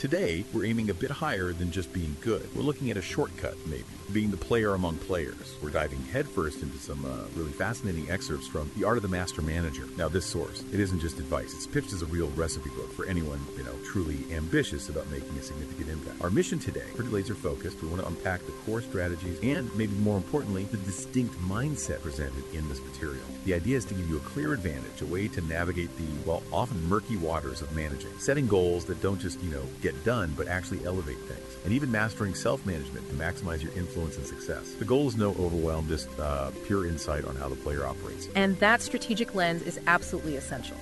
Today, we're aiming a bit higher than just being good. We're looking at a shortcut, maybe, being the player among players. We're diving headfirst into some really fascinating excerpts from The Art of the Master Manager. Now, this source, it isn't just advice. It's pitched as a real recipe book for anyone, truly ambitious about making a significant impact. Our mission today, pretty laser focused. We want to unpack the core strategies and, maybe more importantly, the distinct mindset presented in this material. The idea is to give you a clear advantage, a way to navigate the, often murky waters of managing, setting goals that don't just, get done, but actually elevate things, and even mastering self-management to maximize your influence and success. The goal is no overwhelm, just pure insight on how the player operates. And that strategic lens is absolutely essential,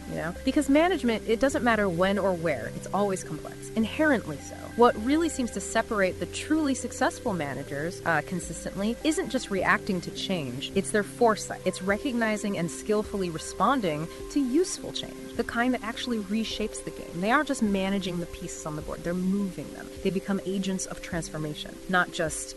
because management, it doesn't matter when or where, it's always complex, inherently so. What really seems to separate the truly successful managers consistently isn't just reacting to change, it's their foresight. It's recognizing and skillfully responding to useful change, the kind that actually reshapes the game. They aren't just managing the pieces on the board, they're moving them. They become agents of transformation, not just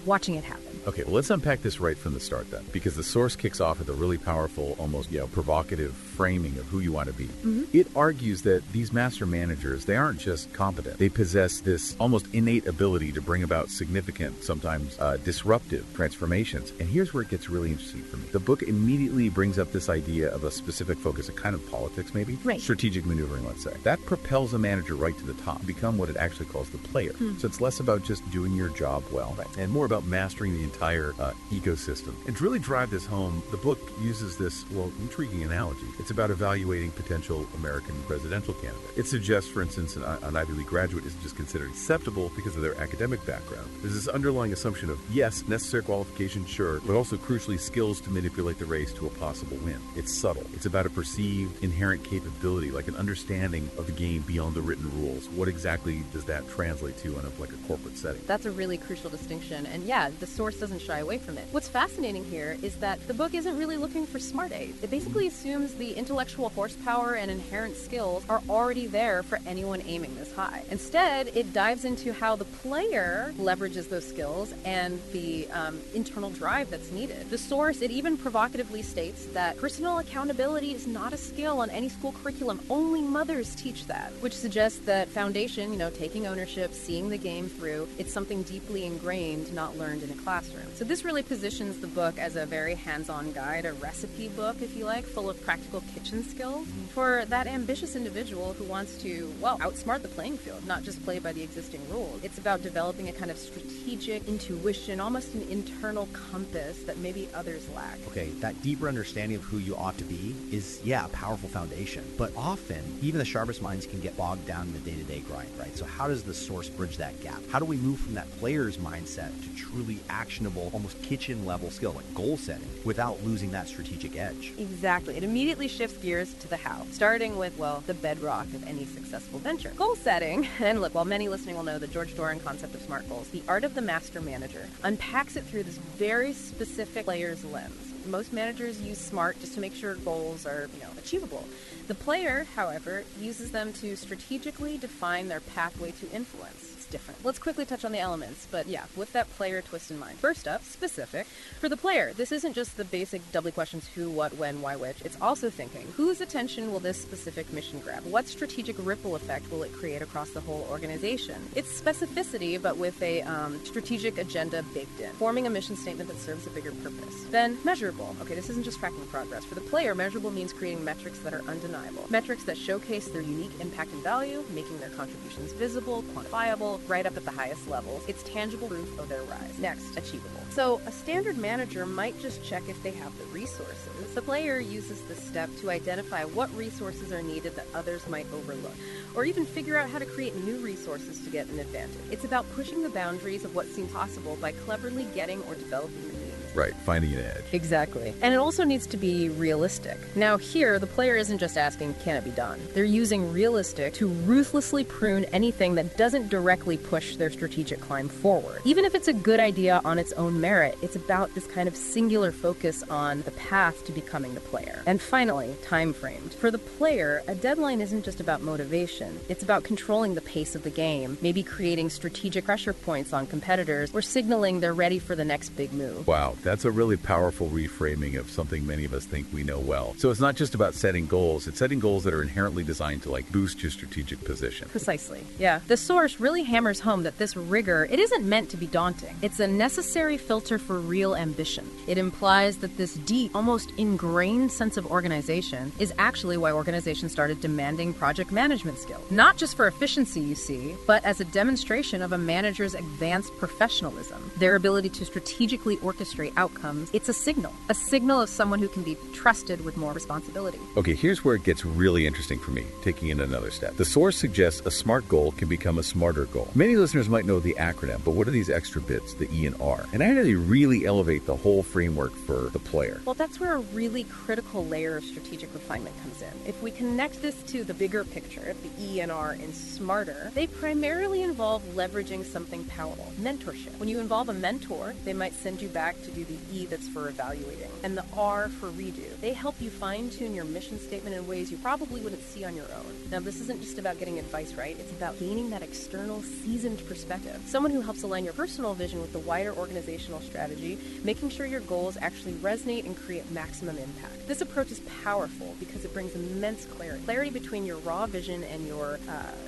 watching it happen. Okay, well, let's unpack this right from the start then, because the source kicks off with a really powerful, almost provocative framing of who you want to be. Mm-hmm. It argues that these master managers, they aren't just competent. They possess this almost innate ability to bring about significant, sometimes disruptive transformations. And here's where it gets really interesting for me. The book immediately brings up this idea of a specific focus, a kind of politics maybe? Right. Strategic maneuvering, let's say. That propels a manager right to the top, become what it actually calls the player. So it's less about just doing your job well, and more about mastering the entire ecosystem. And to really drive this home, the book uses this, intriguing analogy. It's about evaluating potential American presidential candidates. It suggests, for instance, an Ivy League graduate isn't just considered acceptable because of their academic background. There's this underlying assumption of, yes, necessary qualification, sure, but also crucially skills to manipulate the race to a possible win. It's subtle. It's about a perceived inherent capability, like an understanding of the game beyond the written rules. What exactly does that translate to in a corporate setting? That's a really crucial distinction, and the source doesn't shy away from it. What's fascinating here is that the book isn't really looking for smart aid. It basically assumes the intellectual horsepower and inherent skills are already there for anyone aiming this high. Instead, it dives into how the player leverages those skills and the internal drive that's needed. The source, it even provocatively states that personal accountability is not a skill on any school curriculum. Only mothers teach that, which suggests that foundation, taking ownership, seeing the game through, it's something deeply ingrained, not learned in a classroom. So this really positions the book as a very hands-on guide, a recipe book, if you like, full of practical kitchen skills for that ambitious individual who wants to, outsmart the playing field, not just play by the existing rules. It's about developing a kind of strategic intuition, almost an internal compass that maybe others lack. Okay, that deeper understanding of who you ought to be is, a powerful foundation. But often, even the sharpest minds can get bogged down in the day-to-day grind, right? So how does the source bridge that gap? How do we move from that player's mindset to truly actionable, almost kitchen-level skill, like goal setting, without losing that strategic edge? Exactly. It immediately shifts gears to the how, starting with, the bedrock of any successful venture. Goal setting, and look, while many listening will know the George Doran concept of SMART goals, The Art of the Master Manager unpacks it through this very specific player's lens. Most managers use SMART just to make sure goals are, achievable. The player, however, uses them to strategically define their pathway to influence. Different. Let's quickly touch on the elements, but with that player twist in mind. First up, specific. For the player, this isn't just the basic doubly questions who, what, when, why, which. It's also thinking, whose attention will this specific mission grab? What strategic ripple effect will it create across the whole organization? It's specificity, but with a strategic agenda baked in, forming a mission statement that serves a bigger purpose. Then, measurable. Okay, this isn't just tracking progress. For the player, measurable means creating metrics that are undeniable. Metrics that showcase their unique impact and value, making their contributions visible, quantifiable, right up at the highest levels. It's tangible proof of their rise. Next, achievable. So a standard manager might just check if they have the resources. The player uses this step to identify what resources are needed that others might overlook, or even figure out how to create new resources to get an advantage. It's about pushing the boundaries of what seems possible by cleverly getting or developing the means. Right, finding an edge. Exactly. And it also needs to be realistic. Now here, the player isn't just asking, can it be done? They're using realistic to ruthlessly prune anything that doesn't directly push their strategic climb forward. Even if it's a good idea on its own merit, it's about this kind of singular focus on the path to becoming the player. And finally, time framed. For the player, a deadline isn't just about motivation. It's about controlling the pace of the game, maybe creating strategic pressure points on competitors, or signaling they're ready for the next big move. Wow, That's a really powerful reframing of something many of us think we know well. So it's not just about setting goals, it's setting goals that are inherently designed to boost your strategic position. Precisely. Yeah. The source really hammers home that this rigor, it isn't meant to be daunting. It's a necessary filter for real ambition. It implies that this deep, almost ingrained sense of organization is actually why organizations started demanding project management skills. Not just for efficiency, you see, but as a demonstration of a manager's advanced professionalism, their ability to strategically orchestrate outcomes. It's a signal of someone who can be trusted with more responsibility. Okay, here's where it gets really interesting for me, taking it another step. The source suggests a smart goal can become a smarter goal. Many listeners might know the acronym, but what are these extra bits, the E and R? And how do they really elevate the whole framework for the player? Well, that's where a really critical layer of strategic refinement comes in. If we connect this to the bigger picture, the E and R in smarter, they primarily involve leveraging something powerful, mentorship. When you involve a mentor, they might send you back to do the E that's for evaluating, and the R for redo. They help you fine-tune your mission statement in ways you probably wouldn't see on your own. Now, this isn't just about getting advice right, it's about gaining that external, seasoned perspective. Someone who helps align your personal vision with the wider organizational strategy, making sure your goals actually resonate and create maximum impact. This approach is powerful because it brings immense clarity between your raw vision and your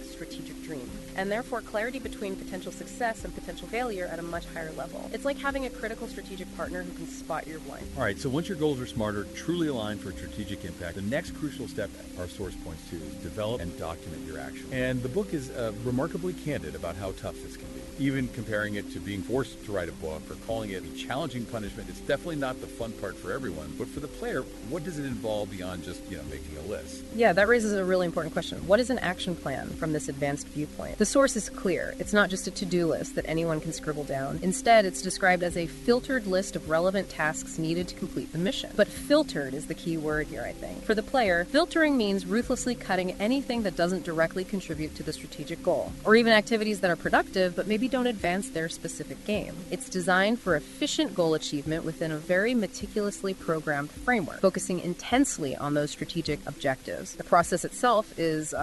strategic dream, and therefore clarity between potential success and potential failure at a much higher level. It's like having a critical strategic partner who can spot your blind. All right, so once your goals are smarter, truly aligned for strategic impact, the next crucial step our source points to is develop and document your action. And the book is remarkably candid about how tough this can be. Even comparing it to being forced to write a book or calling it a challenging punishment, it's definitely not the fun part for everyone. But for the player, what does it involve beyond just, making a list? Yeah, that raises a really important question. What is an action plan from this advanced viewpoint? The source is clear. It's not just a to-do list that anyone can scribble down. Instead, it's described as a filtered list of relevant tasks needed to complete the mission. But filtered is the key word here, I think. For the player, filtering means ruthlessly cutting anything that doesn't directly contribute to the strategic goal, or even activities that are productive but maybe don't advance their specific game. It's designed for efficient goal achievement within a very meticulously programmed framework, focusing intensely on those strategic objectives. The process itself is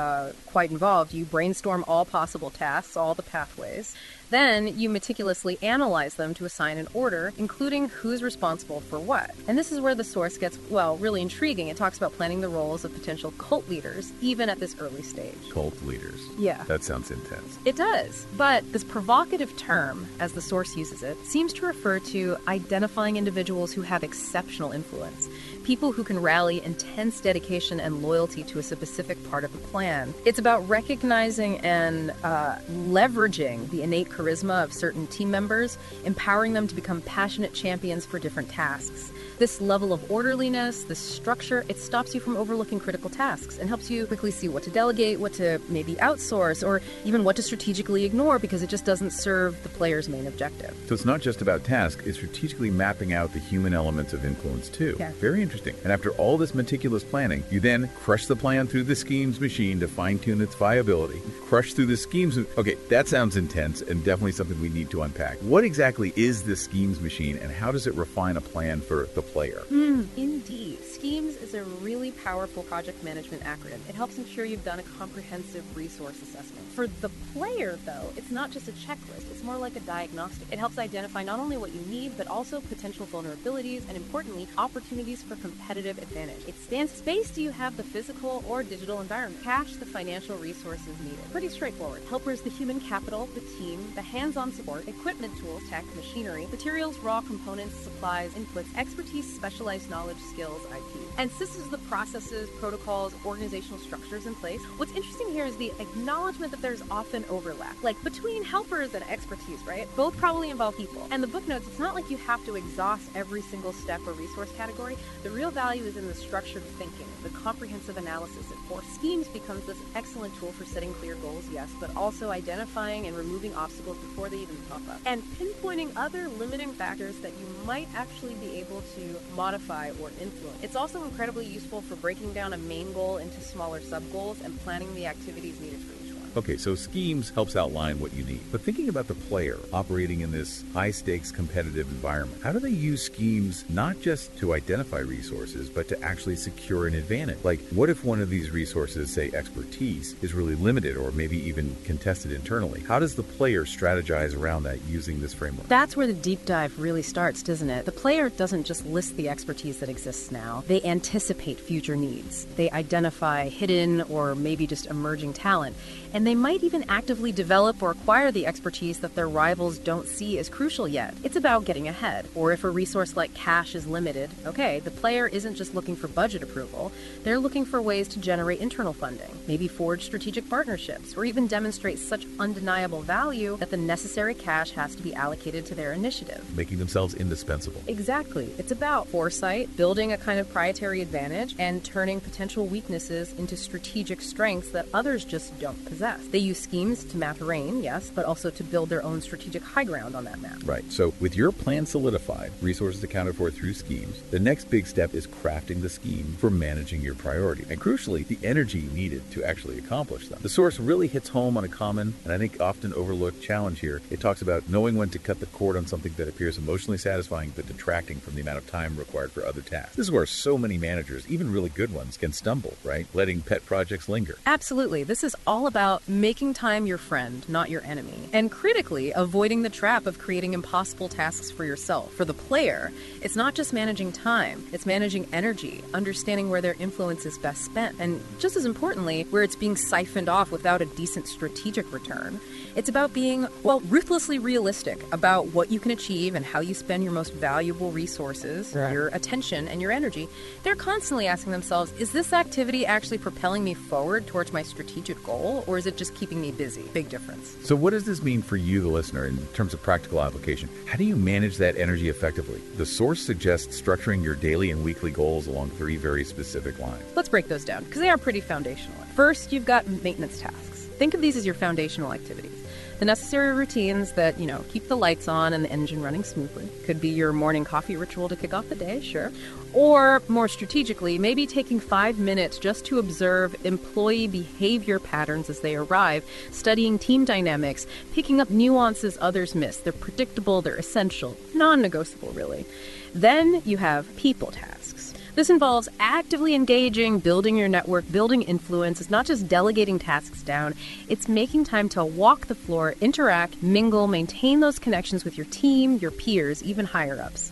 quite involved. You brainstorm all possible tasks, all the pathways. Then you meticulously analyze them to assign an order, including who's responsible for what. And this is where the source gets, really intriguing. It talks about planning the roles of potential cult leaders, even at this early stage. Cult leaders. Yeah. That sounds intense. It does. But this provocative term, as the source uses it, seems to refer to identifying individuals who have exceptional influence. People who can rally intense dedication and loyalty to a specific part of the plan. It's about recognizing and leveraging the innate charisma of certain team members, empowering them to become passionate champions for different tasks. This level of orderliness, this structure, it stops you from overlooking critical tasks and helps you quickly see what to delegate, what to maybe outsource, or even what to strategically ignore because it just doesn't serve the player's main objective. So it's not just about tasks, it's strategically mapping out the human elements of influence too. Yeah. Very interesting. And after all this meticulous planning, you then crush the plan through the schemes machine to fine-tune its viability. Crush through the schemes. Okay, that sounds intense and definitely something we need to unpack. What exactly is the schemes machine and how does it refine a plan for the player? Indeed. Schemes is a really powerful project management acronym. It helps ensure you've done a comprehensive resource assessment. For the player, though, it's not just a checklist. It's more like a diagnostic. It helps identify not only what you need, but also potential vulnerabilities and, importantly, opportunities for competitive advantage. It stands space do you have the physical or digital environment? Cache the financial resources needed. Pretty straightforward. Helpers the human capital, the team, the hands-on support, equipment, tools, tech, machinery, materials, raw components, supplies, inputs, expertise, specialized knowledge, skills, IP. And systems the processes, protocols, organizational structures in place. What's interesting here is the acknowledgement that there's often overlap, like between helpers and expertise, right? Both probably involve people. And the book notes, it's not like you have to exhaust every single step or resource category. The real value is in the structured thinking, the comprehensive analysis. It for schemes becomes this excellent tool for setting clear goals, yes, but also identifying and removing obstacles before they even pop up. And pinpointing other limiting factors that you might actually be able to modify or influence. It's also incredibly useful for breaking down a main goal into smaller sub-goals and planning the activities needed for each one. Okay, so schemes helps outline what you need. But thinking about the player operating in this high-stakes competitive environment, how do they use schemes not just to identify resources, but to actually secure an advantage? Like, what if one of these resources, say expertise, is really limited or maybe even contested internally? How does the player strategize around that using this framework? That's where the deep dive really starts, doesn't it? The player doesn't just list the expertise that exists now. They anticipate future needs. They identify hidden or maybe just emerging talent. And they might even actively develop or acquire the expertise that their rivals don't see as crucial yet. It's about getting ahead. Or if a resource like cash is limited, okay, the player isn't just looking for budget approval. They're looking for ways to generate internal funding, maybe forge strategic partnerships, or even demonstrate such undeniable value that the necessary cash has to be allocated to their initiative. Making themselves indispensable. Exactly. It's about foresight, building a kind of proprietary advantage, and turning potential weaknesses into strategic strengths that others just don't possess. They use schemes to map terrain, yes, but also to build their own strategic high ground on that map. Right. So with your plan solidified, resources accounted for through schemes, the next big step is crafting the scheme for managing your priority. And crucially, the energy needed to actually accomplish them. The source really hits home on a common, and I think often overlooked challenge here. It talks about knowing when to cut the cord on something that appears emotionally satisfying but detracting from the amount of time required for other tasks. This is where so many managers, even really good ones, can stumble, right? Letting pet projects linger. Absolutely. This is all about making time your friend, not your enemy. And critically, avoiding the trap of creating impossible tasks for yourself. For the player, it's not just managing time, it's managing energy, understanding where their influence is best spent, and just as importantly, where it's being siphoned off without a decent strategic return. It's about being, ruthlessly realistic about what you can achieve and how you spend your most valuable resources, your attention and your energy. They're constantly asking themselves, is this activity actually propelling me forward towards my strategic goal, or is it just keeping me busy? Big difference. So what does this mean for you, the listener, in terms of practical application? How do you manage that energy effectively? The source suggests structuring your daily and weekly goals along 3 very specific lines. Let's break those down, because they are pretty foundational. First, you've got maintenance tasks. Think of these as your foundational activities. The necessary routines that, keep the lights on and the engine running smoothly. Could be your morning coffee ritual to kick off the day, sure. Or, more strategically, maybe taking 5 minutes just to observe employee behavior patterns as they arrive, studying team dynamics, picking up nuances others miss. They're predictable, they're essential, non-negotiable, really. Then you have people tasks. This involves actively engaging, building your network, building influence. It's not just delegating tasks down. It's making time to walk the floor, interact, mingle, maintain those connections with your team, your peers, even higher-ups.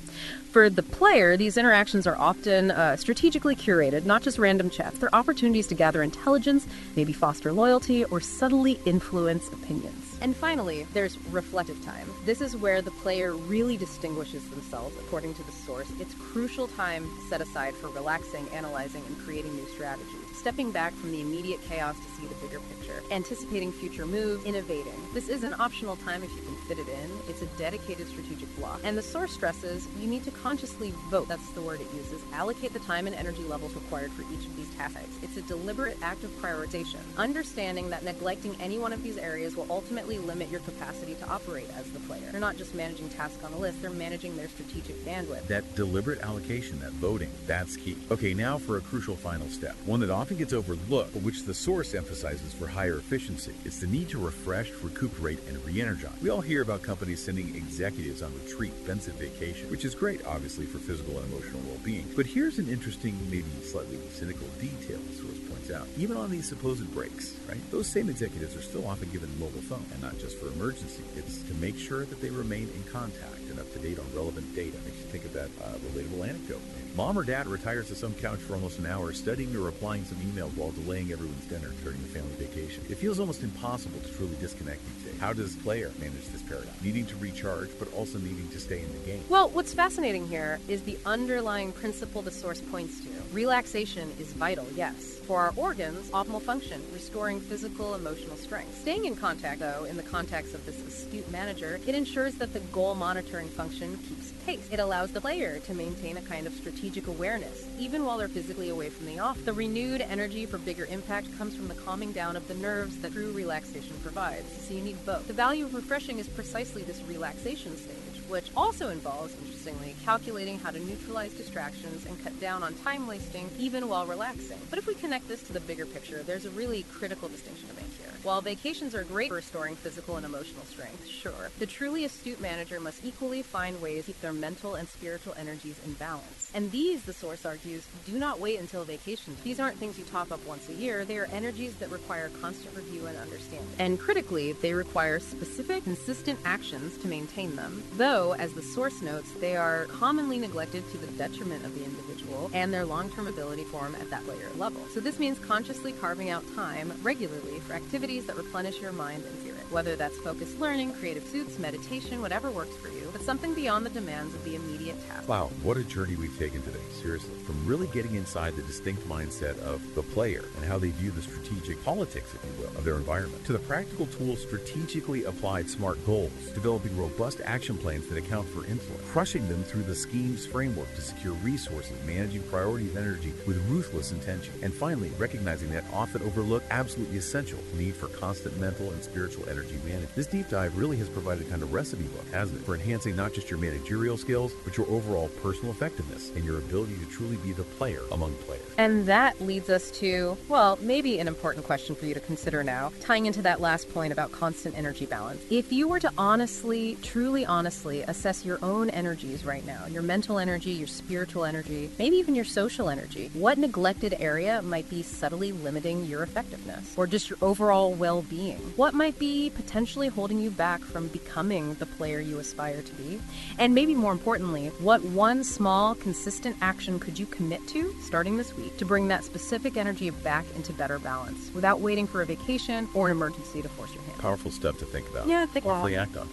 For the player, these interactions are often strategically curated, not just random chats. They're opportunities to gather intelligence, maybe foster loyalty, or subtly influence opinions. And finally, there's reflective time. This is where the player really distinguishes themselves according to the source. It's crucial time set aside for relaxing, analyzing, and creating new strategies. Stepping back from the immediate chaos to see the bigger picture. Anticipating future moves, innovating. This is an optional time if you can fit it in. It's a dedicated strategic block. And the source stresses you need to consciously vote. That's the word it uses. Allocate the time and energy levels required for each of these task types. It's a deliberate act of prioritization. Understanding that neglecting any one of these areas will ultimately limit your capacity to operate as the player. They're not just managing tasks on a list, they're managing their strategic bandwidth. That deliberate allocation, that voting, that's key. Okay, now for a crucial final step, one that often gets overlooked, but which the source emphasizes for higher efficiency. It's the need to refresh, recuperate, and re-energize. We all hear about companies sending executives on retreat, expensive vacation, which is great, obviously, for physical and emotional well-being. But here's an interesting, maybe slightly cynical detail the source points out. Even on these supposed breaks, right, those same executives are still often given a mobile phone, and not just for emergency. It's to make sure that they remain in contact and up to date on relevant data. Makes you think of that relatable anecdote. Maybe. Mom or dad retires to some couch for almost an hour, studying or replying some emails while delaying everyone's dinner during the family vacation. It feels almost impossible to truly disconnect these days. How does player manage this paradigm? Needing to recharge, but also needing to stay in the game. Well, what's fascinating here is the underlying principle the source points to. Relaxation is vital, yes. For our organs, optimal function, restoring physical, emotional strength. Staying in contact, though, in the context of this astute manager, it ensures that the goal monitoring function keeps pace. It allows the player to maintain a kind of strategic awareness, even while they're physically away from the office. The renewed energy for bigger impact comes from the calming down of the nerves that true relaxation provides. So you need both. The value of refreshing is precisely this relaxation stage, which also involves, interestingly, calculating how to neutralize distractions and cut down on time wasting even while relaxing. But if we connect this to the bigger picture, there's a really critical distinction to make here. While vacations are great for restoring physical and emotional strength, sure, the truly astute manager must equally find ways to keep their mental and spiritual energies in balance. And these, the source argues, do not wait until vacation. These aren't things you top up once a year. They are energies that require constant review and understanding. And critically, they require specific, consistent actions to maintain them. Though, as the source notes, they are commonly neglected to the detriment of the individual and their long-term ability to form at that layer level. So this means consciously carving out time regularly for activities that replenish your mind and spirit. Whether that's focused learning, creative pursuits, meditation, whatever works for you, but something beyond the demands of the immediate task. Wow, what a journey we've taken today, seriously. From really getting inside the distinct mindset of the player and how they view the strategic politics, if you will, of their environment, to the practical tools strategically applied SMART goals, developing robust action plans that account for influence, crushing them through the scheme's framework to secure resources, managing priority of energy with ruthless intention, and finally, recognizing that often overlooked, absolutely essential need for constant mental and spiritual energy management. This deep dive really has provided a kind of recipe book, hasn't it, for enhancing not just your managerial skills, but your overall personal effectiveness and your ability to truly be the player among players. And that leads us to, well, maybe an important question for you to consider now, tying into that last point about constant energy balance. If you were to honestly, truly honestly assess your own energies right now, your mental energy, your spiritual energy, maybe even your social energy, what neglected area might be subtly limiting your effectiveness or just your overall well-being? What might be potentially holding you back from becoming the player you aspire to be? And maybe more importantly, what one small, consistent action could you commit to starting this week to bring that specific energy back into better balance without waiting for a vacation or an emergency to force your hand? Powerful step to think about. Yeah, think Hopefully act on.